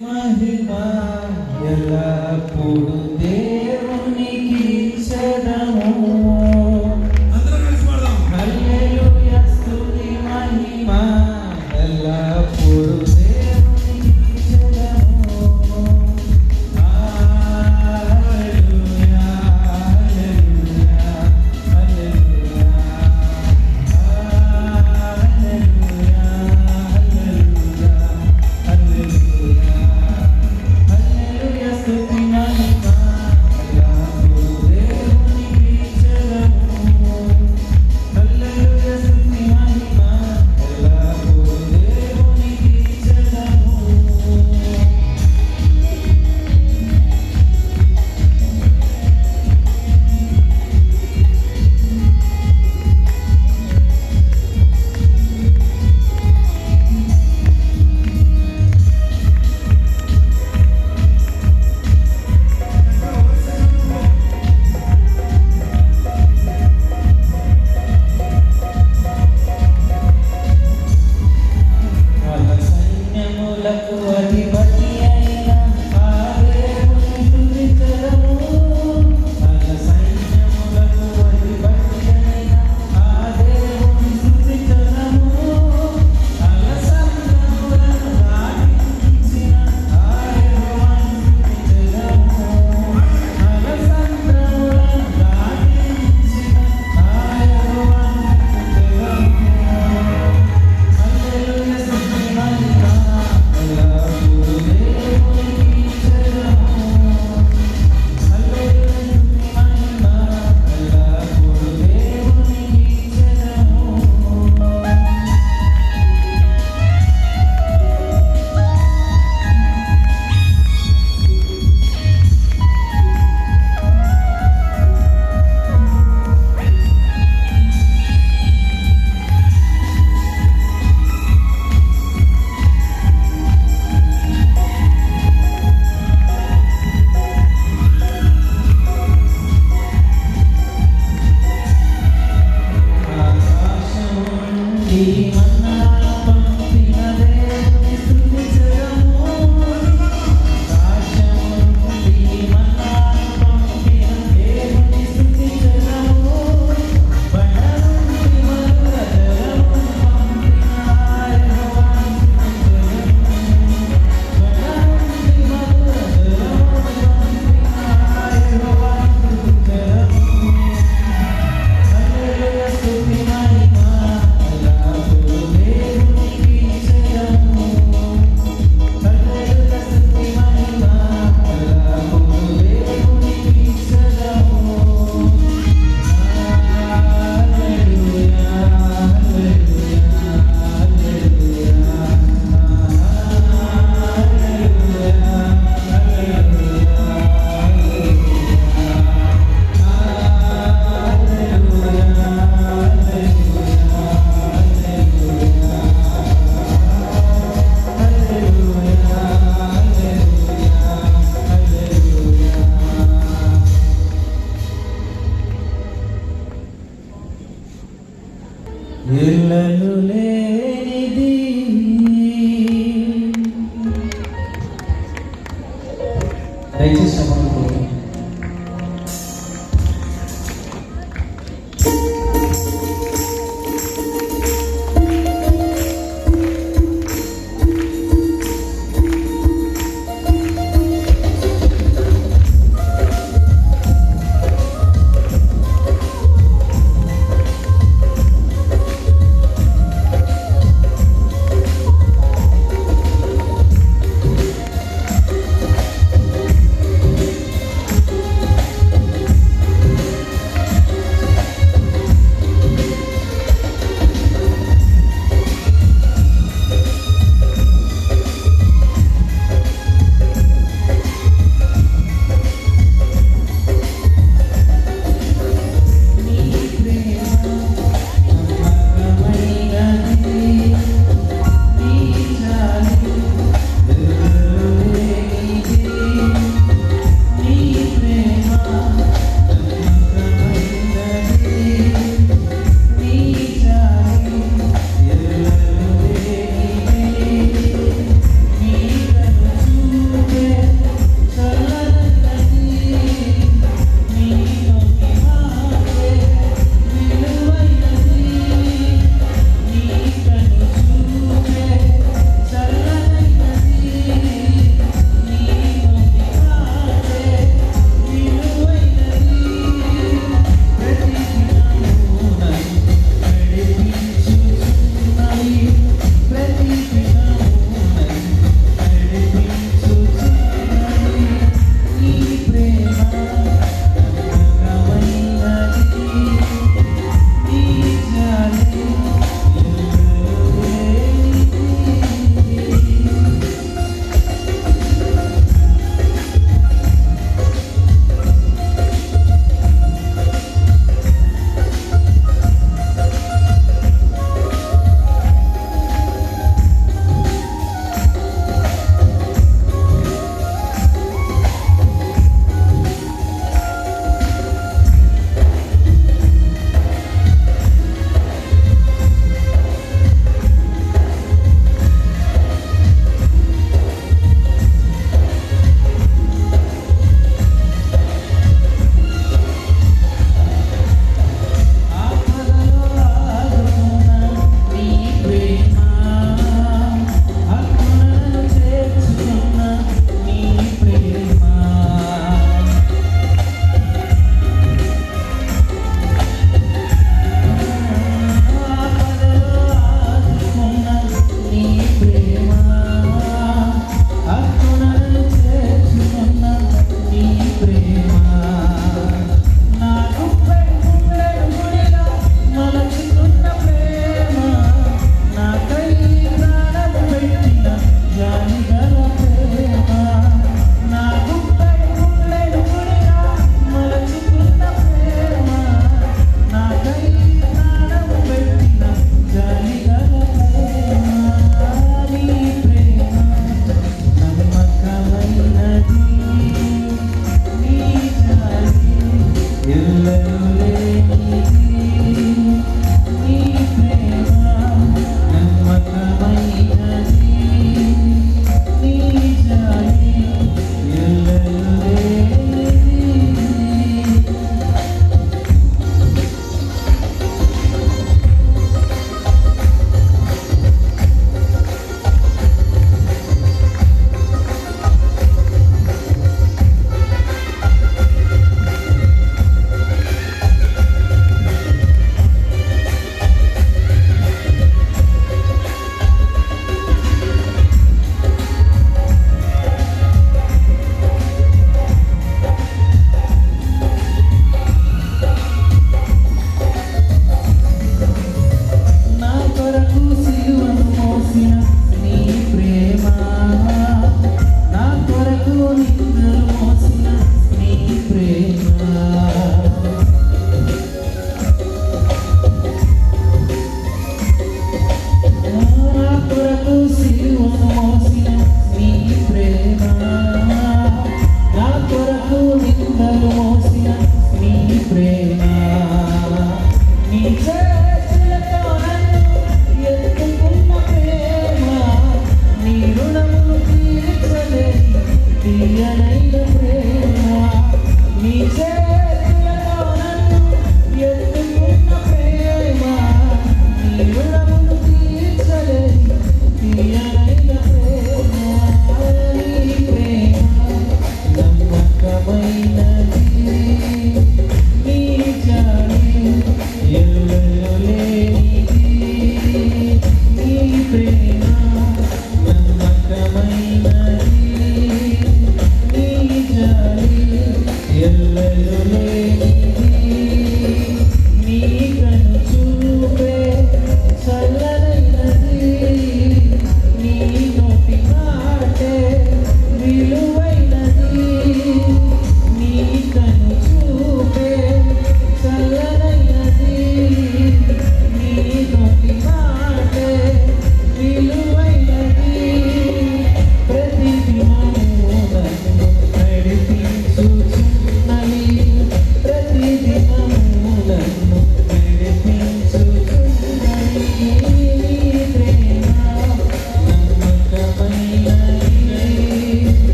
మహిమా ఎల్లప్పుడు దేవునికి సదము. అందరం కలిసి పాడదాం. హల్లెలూయా స్తుతి మహిమా ఎల్లప్పుడు దేవునికి సదము. హల్లెలూయా హల్లెలూయా హల్లెలూయా హల్లెలూయా హల్లెలూయా హల్లెలూయా. ఎల్లలు లేనిది దయచేసి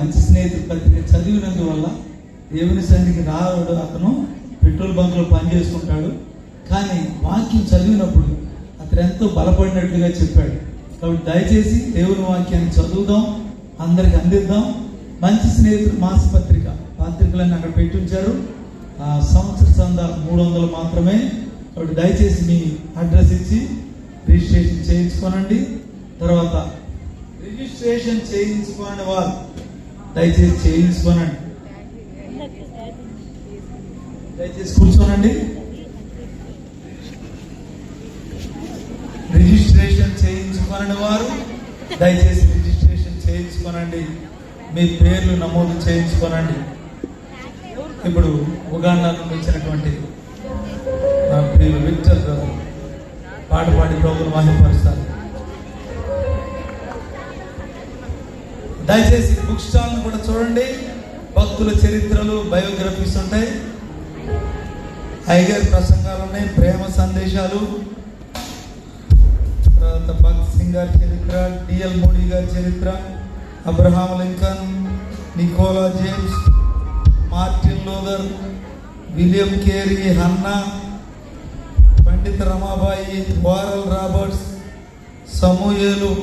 మంచి స్నేహితుడు పత్రిక చదివినందువల్ల దేవుని సన్నిధికి రావడు. అతను పెట్రోల్ బంక్లో పనిచేసుకుంటాడు. కానీ వాక్యం చదివినప్పుడు అతను ఎంతో బలపడినట్లుగా చెప్పాడు. కాబట్టి దయచేసి దేవుని వాక్యాన్ని చదువుదాం, అందరికి అందిద్దాం. మంచి స్నేహితుడు మాస పత్రికలన్నీ అక్కడ పెట్టి ఉంచారు. సంవత్సర సందా 300 మాత్రమే. కాబట్టి దయచేసి మీ అడ్రస్ ఇచ్చి రిజిస్ట్రేషన్ చేయించుకోనండి. తర్వాత రిజిస్ట్రేషన్ చేయించుకోని వారు దయచేసి చేయించుకోనండి. దయచేసి కూర్చోనండి. రిజిస్ట్రేషన్ చేయించుకోని వారు దయచేసి రిజిస్ట్రేషన్ చేయించుకోనండి. మీ పేర్లు నమోదు చేయించుకోనండి. ఇప్పుడు ఉగాండా నుండి వచ్చినటువంటి నా ప్రియులు విక్టర్ గారు పాట పాడి ప్రభువును మహిమపరుస్తారు. దయచేసి బుక్ స్టాల్ను కూడా చూడండి. భక్తుల చరిత్రలు, బయోగ్రఫీస్ ఉంటాయి. ఐగర్ ప్రసంగాలు ఉన్నాయి, ప్రేమ సందేశాలు, తర్వాత భగత్ సింగ్ గారి చరిత్ర, డిఎల్ మోడీ గారి చరిత్ర, Abraham Lincoln, Nicola James, Martin Luther, William Carey, Hannah, Pandita Ramabai, వారల్ Roberts, సమూయేలు,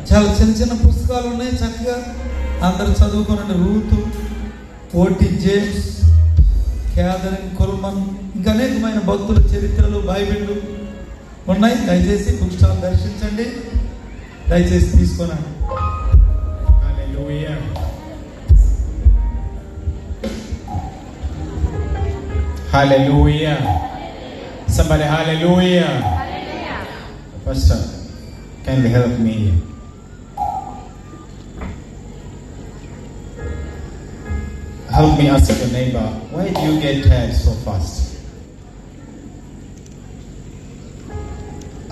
చాలా చిన్న చిన్న పుస్తకాలు ఉన్నాయి. చక్కగా అందరు చదువుకోనండి. రూతు, ఓటి జేమ్స్, క్యాథరిన్ కుల్మన్, ఇంకా అనేకమైన భక్తుల చరిత్రలు, బైబిళ్ళు ఉన్నాయి. దయచేసి బుక్ స్టాల్ దర్శించండి. దయచేసి తీసుకోనండి. Hallelujah. Hallelujah. Somebody hallelujah. Pastor, kindly help me. Help me ask your neighbor, why do you get tired so fast?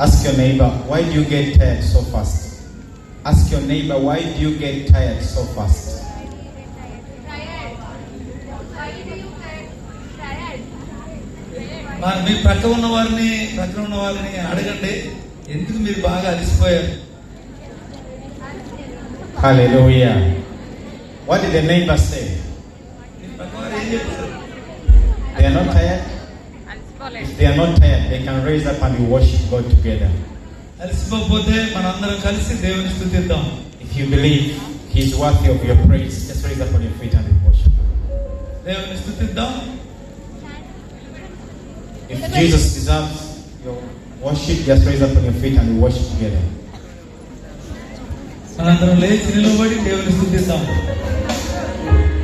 Ask your neighbor, why do you get tired so fast? Ask your neighbor, why do you get tired so fast? మీ పక్కన ఉన్న వారిని అడగండి, ఎందుకు మీరు బాగా అలసిపోయారు? Hallelujah. What did the neighbor say? మీ పక్క వారు ఏం చెప్పారు? They are not tired? If they are not tired, they can raise up and we worship God together. అలసిపోతే మనందరం కలిసి దేవుని స్తుతిద్దాం. If you believe He is worthy of your praise, just raise up on your feet and we worship. దేవుని స్తుతిద్దాం. If Jesus deserves your worship, just raise up on your feet and we worship together. మనందరం లేచి నిలబడి దేవుని స్తుతిద్దాం.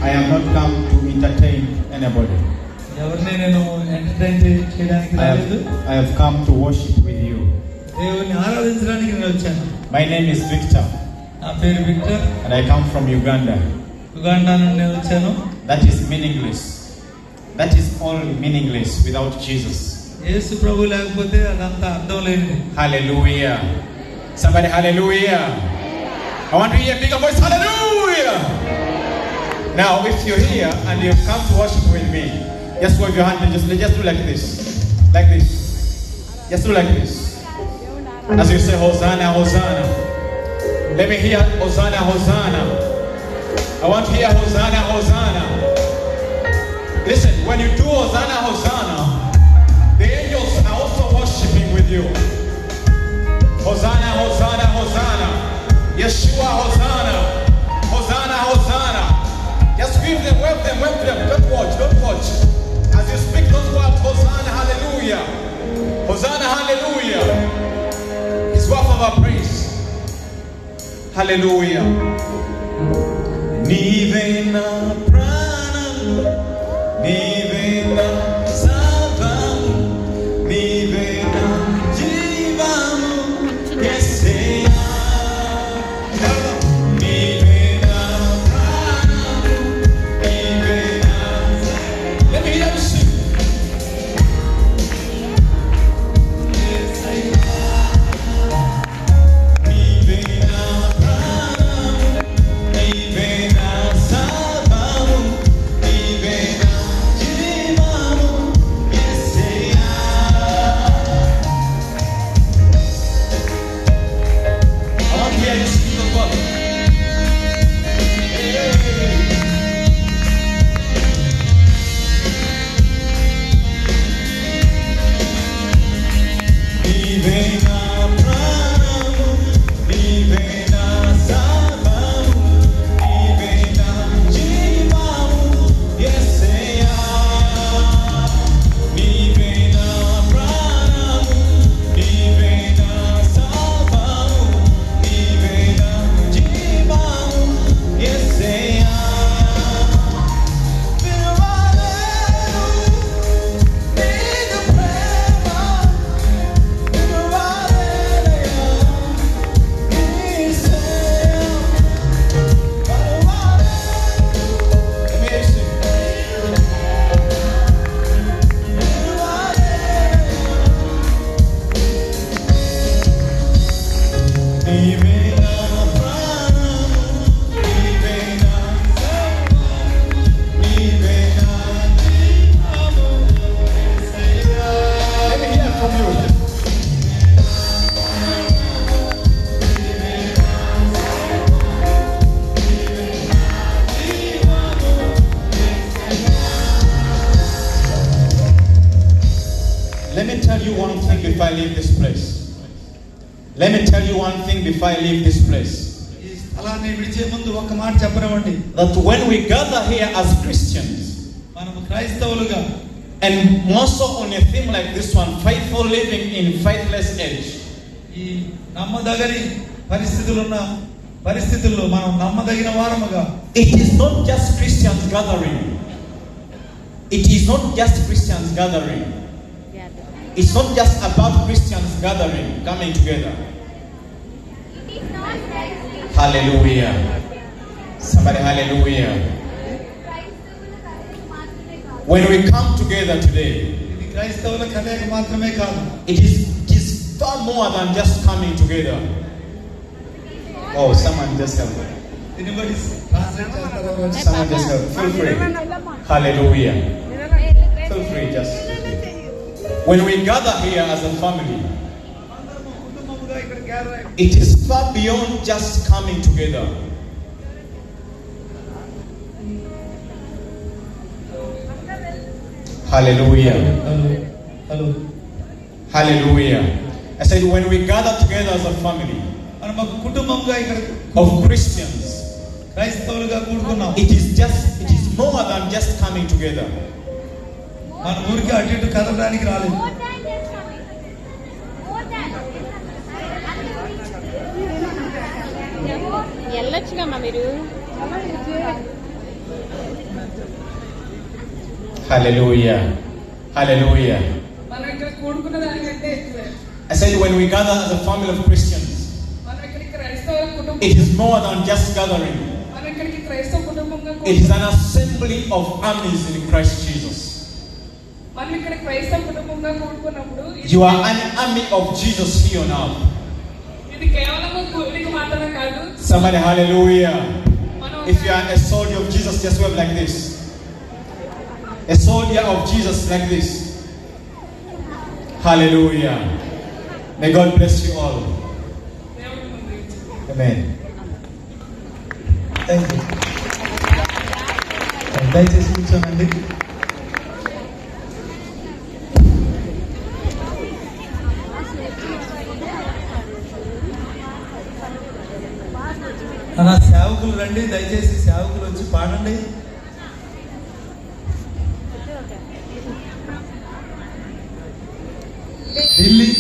I have not come to entertain anybody. ఎవరిని నేను entertain చేయడానికి రాలేదు. I have come to worship with you. దేవుని ఆరాధించడానికి నేను వచ్చాను. My name is Victor. నా పేరు Victor. And I come from Uganda. Uganda నుండి నేను వచ్చాను. That is meaningless. That is all meaningless without Jesus. యేసు ప్రభు లేకపోతే అదంతా అర్థం లేనిది. Hallelujah. Somebody hallelujah. I want to hear a bigger voice. Hallelujah. Now if you're here and you've come to worship with me, just wave your hand and just do like this. Like this. Just do like this. As you say Hosanna, Hosanna. Let me hear Hosanna, Hosanna. I want to hear Hosanna, Hosanna. Listen, when you do Hosanna, Hosanna, the angels are also worshiping with you. Hosanna, Hosanna, Hosanna. Yeshua, Hosanna. Hosanna, Hosanna. Just wave them, wave them, wave them. Don't watch, don't watch. As you speak those words, Hosanna, hallelujah. Hosanna, hallelujah. It's worth of our praise. Hallelujah. Nive na pranam, nive na salvam, nive na jivamu, Yesaya. Nive na pranam, nive na. Let me hear you sing. Nive na pranam, nive na salvam. you one thing before I leave this place. Let me tell you one thing before I leave this place. ఈ స్థలాన్ని విడిచే ముందు ఒక మాట చెప్పనివ్వండి. That when we gather here as Christians, మనము క్రైస్తవులుగా, and more so on a theme like this one, faithful living in faithless age. ఈ నమ్మదగని పరిస్థితుల్లో మనం నమ్మదగిన వారముగా. It is not just Christians gathering. It is not just Christians gathering. It's not just about Christians gathering, coming together. Hallelujah. Somebody hallelujah. When we come together today, ఇది క్రైస్తవుల కలయిక మాత్రమే కాదు. it is far more than just coming together. Oh, someone just help me. దీనిబడి translate చేస్తారో. Someone just help. Feel free. Hallelujah. Feel free just. When we gather here as a family, కుటుంబముగా ఇక్కడ gather అయ్యి it is far beyond just coming together. Hallelujah. Hello Hallelujah. I said when we gather together as a family మనం ఒక కుటుంబంగా ఇక్కడ of Christians, క్రైస్తవులుగా కూడుకున్నాం. it is more than just coming together. మన ఊరికి అటు ఇటు కదలడానికి రాలేదు. వెళ్ళొచ్చుగమ్మా మీరు. Hallelujah. Hallelujah. మనం ఇక్కడ కూడుకున్న దానికంటే ఎక్కువే. I said when we gather as a family of Christians, మనం ఇక్కడికి క్రైస్తవ కుటుంబం. it is more than just gathering. మనం ఇక్కడికి క్రైస్తవ కుటుంబంగా It is an assembly of armies in Christ Jesus. మనం ఇక్కడ క్రైస్తవ కుటుంబంగా కూడుకున్నప్పుడు You are an army of Jesus here now. ఇది కేవలం కూడిక మాత్రమే కాదు. Somebody hallelujah. మనం If you are a soldier of Jesus, just wave like this. A soldier of Jesus like this. Hallelujah. May God bless you all. దేవుడి ముందు ఇచ్చి. Amen. Thank you. దయచేసి కూర్చోనండి. నా సేవకులు రండి, దయచేసి సేవకులు వచ్చి పాడండి. ఢిల్లీ